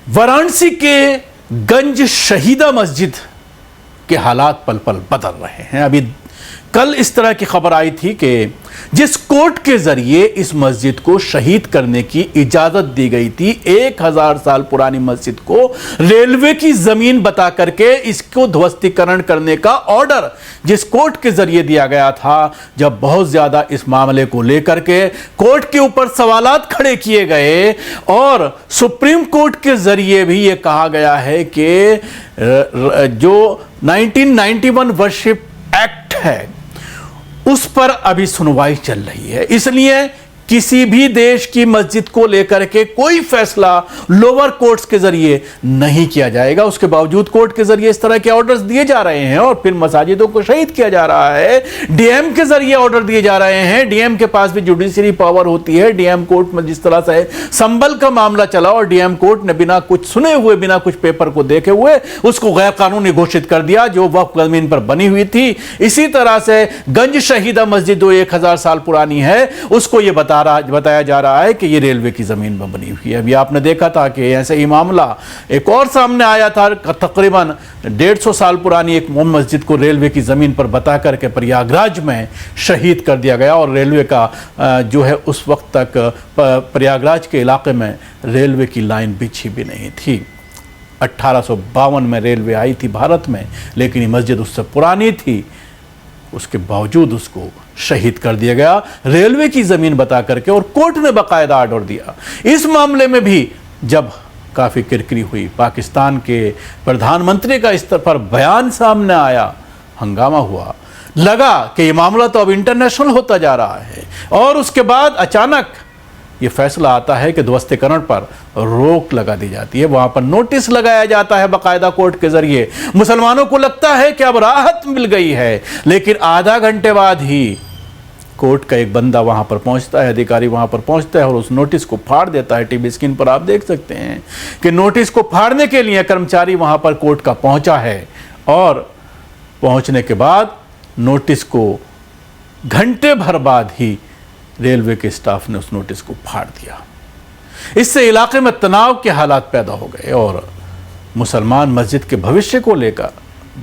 वाराणसी के गंज शहीदा मस्जिद के हालात पल पल बदल रहे हैं। अभी कल इस तरह की खबर आई थी कि जिस कोर्ट के जरिए इस मस्जिद को शहीद करने की इजाजत दी गई थी, 1000 साल पुरानी मस्जिद को रेलवे की जमीन बता करके इसको ध्वस्तीकरण करने का ऑर्डर जिस कोर्ट के जरिए दिया गया था, जब बहुत ज्यादा इस मामले को लेकर के कोर्ट के ऊपर सवालात खड़े किए गए और सुप्रीम कोर्ट के जरिए भी यह कहा गया है कि जो 1991 वर्शिप एक्ट है उस पर अभी सुनवाई चल रही है, इसलिए किसी भी देश की मस्जिद को लेकर के कोई फैसला लोअर कोर्ट्स के जरिए नहीं किया जाएगा। उसके बावजूद कोर्ट के जरिए इस तरह के ऑर्डर्स दिए जा रहे हैं और फिर मसाजिदों को शहीद किया जा रहा है। डीएम के जरिए ऑर्डर दिए जा रहे हैं। डीएम के पास भी जुडिशरी पावर होती है। डीएम कोर्ट में जिस तरह से संबल का मामला चला और डीएम कोर्ट ने बिना कुछ सुने हुए, बिना कुछ पेपर को देखे हुए उसको गैर कानूनी घोषित कर दिया जो वक्फ जमीन पर बनी हुई थी। इसी तरह से गंज शहीदा मस्जिद जो 1000 साल पुरानी है उसको यह बताया जा रहा है कि ये रेलवे की जमीन में बनी हुई है। अभी आपने देखा था कि ऐसे ही मामला एक और सामने आया था, तकरीबन 150 साल पुरानी एक मस्जिद को रेलवे की जमीन पर बता करके प्रयागराज में शहीद कर दिया गया और रेलवे का जो है उस वक्त तक प्रयागराज के इलाके में रेलवे की लाइन बिछी भी नहीं थी। 1852 में रेलवे आई थी भारत में, लेकिन ये मस्जिद उससे पुरानी थी, उसके बावजूद उसको शहीद कर दिया गया रेलवे की जमीन बता करके और कोर्ट ने बाकायदा ऑर्डर दिया। इस मामले में भी जब काफी किरकिरी हुई, पाकिस्तान के प्रधानमंत्री का इस पर बयान सामने आया, हंगामा हुआ, लगा कि ये मामला तो अब इंटरनेशनल होता जा रहा है और उसके बाद अचानक ये फैसला आता है कि ध्वस्तीकरण पर रोक लगा दी जाती है। वहां पर नोटिस लगाया जाता है बाकायदा कोर्ट के जरिए। मुसलमानों को लगता है कि अब राहत मिल गई है, लेकिन आधा घंटे बाद ही कोर्ट का एक बंदा वहां पर पहुंचता है, अधिकारी वहां पर पहुंचता है और उस नोटिस को फाड़ देता है। टीवी स्क्रीन पर आप देख सकते हैं कि नोटिस को फाड़ने के लिए कर्मचारी वहां पर कोर्ट का पहुंचा है और पहुंचने के बाद नोटिस को घंटे भर बाद ही रेलवे के स्टाफ ने उस नोटिस को फाड़ दिया। इससे इलाके में तनाव के हालात पैदा हो गए और मुसलमान मस्जिद के भविष्य को लेकर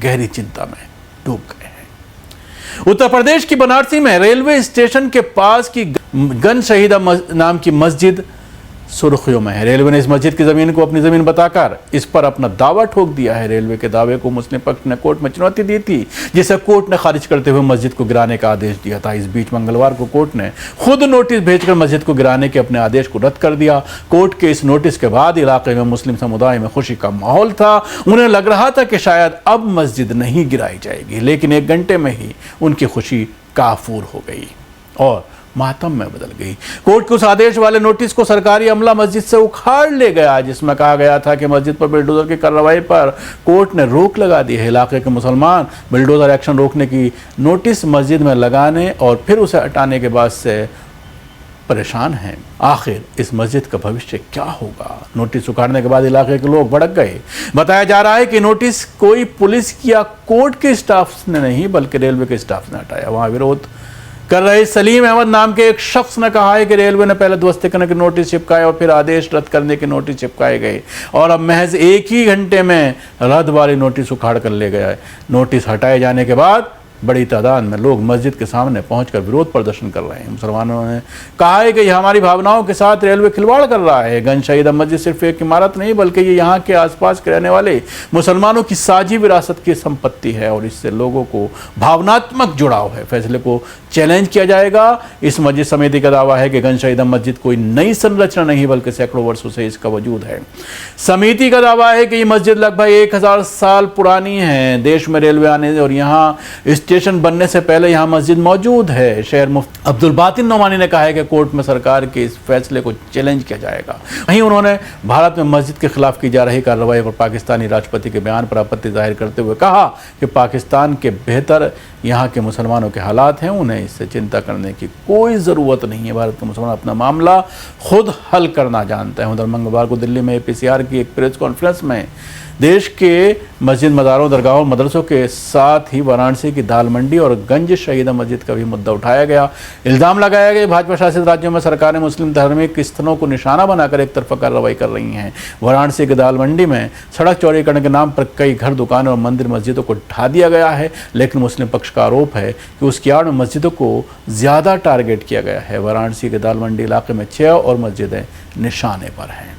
गहरी चिंता में डूब गए हैं। उत्तर प्रदेश की बनारसी में रेलवे स्टेशन के पास की गंज शहीदा नाम की मस्जिद सुर्खियों में है। रेलवे ने इस मस्जिद की जमीन को अपनी जमीन बताकर इस पर अपना दावा ठोक दिया है। रेलवे के दावे को मुस्लिम पक्ष ने कोर्ट में चुनौती दी थी, जिसे कोर्ट ने खारिज करते हुए मस्जिद को गिराने का आदेश दिया था। इस बीच मंगलवार को कोर्ट ने खुद नोटिस भेजकर मस्जिद को गिराने के अपने आदेश को रद्द कर दिया। कोर्ट के इस नोटिस के बाद इलाके में मुस्लिम समुदाय में खुशी का माहौल था। उन्हें लग रहा था कि शायद अब मस्जिद नहीं गिराई जाएगी, लेकिन 1 घंटे में ही उनकी खुशी काफूर हो गई और मातम में बदल गई। कोर्ट के उस आदेश वाले नोटिस को सरकारी अमला मस्जिद से उखाड़ ले गया, जिसमें कहा गया था कि मस्जिद पर बिल्डोजर की कार्रवाई पर कोर्ट ने रोक लगा दी है। इलाके के मुसलमान बिल्डोजर एक्शन रोकने की नोटिस मस्जिद में लगाने और फिर उसे हटाने के बाद से परेशान हैं। आखिर इस मस्जिद का भविष्य क्या होगा? नोटिस उखाड़ने के बाद इलाके के लोग भड़क गए। बताया जा रहा है कि नोटिस कोई पुलिस या कोर्ट के स्टाफ ने नहीं बल्कि रेलवे के स्टाफ ने हटाया। वहां विरोध कर रहे सलीम अहमद नाम के एक शख्स ने कहा है कि रेलवे ने पहले ध्वस्तीकरण के नोटिस चिपकाए और फिर आदेश रद्द करने के नोटिस चिपकाए गए और अब महज 1 ही घंटे में रद्द वाले नोटिस उखाड़ कर ले गया है। नोटिस हटाए जाने के बाद बड़ी तादाद में लोग मस्जिद के सामने पहुंचकर विरोध प्रदर्शन कर रहे हैं। मुसलमानों ने कहा है कि यह हमारी भावनाओं के साथ रेलवे खिलवाड़ कर रहा है। गंज शहीदा मस्जिद सिर्फ एक इमारत नहीं बल्कि ये यहाँ के आसपास के रहने वाले मुसलमानों की साझी विरासत की संपत्ति है और इससे लोगों को भावनात्मक जुड़ाव है। फैसले को चैलेंज किया जाएगा। इस मस्जिद समिति का दावा है कि गंज शहीदा मस्जिद कोई नई संरचना नहीं बल्कि सैकड़ों वर्षों से इसका वजूद है। समिति का दावा है कि ये मस्जिद लगभग 1000 साल पुरानी है। देश में रेलवे आने और यहाँ स्टेशन बनने से पहले यहां मस्जिद मौजूद है। शहर मुफ्ती अब्दुल बातिन नोमानी ने कहा है कि कोर्ट में सरकार के इस फैसले को चैलेंज किया जाएगा। वहीं उन्होंने भारत में मस्जिद के खिलाफ की जा रही कार्रवाई पर पाकिस्तानी राष्ट्रपति के बयान पर आपत्ति जाहिर करते हुए कहा कि पाकिस्तान के बेहतर यहाँ के मुसलमानों के हालात हैं, उन्हें इससे चिंता करने की कोई ज़रूरत नहीं है। भारत के मुसलमान अपना मामला खुद हल करना जानते हैं। उधर मंगलवार को दिल्ली में APCR की एक प्रेस कॉन्फ्रेंस में देश के मस्जिद, मज़ारों, दरगाहों, मदरसों के साथ ही वाराणसी की दाल मंडी और गंज शहीदा मस्जिद का भी मुद्दा उठाया गया। इल्ज़ाम लगाया गया भाजपा शासित राज्यों में सरकारें मुस्लिम धार्मिक स्थलों को निशाना बनाकर एक तरफा कार्रवाई कर रही हैं। वाराणसी के दाल मंडी में सड़क चौड़ीकरण के नाम पर कई घर, दुकानें और मंदिर मस्जिदों को ढा दिया गया है, लेकिन मुस्लिम पक्ष का आरोप है कि उसकी आड़ में मस्जिदों को ज़्यादा टारगेट किया गया है। वाराणसी के दाल मंडी इलाके में 6 और मस्जिदें निशाने पर हैं।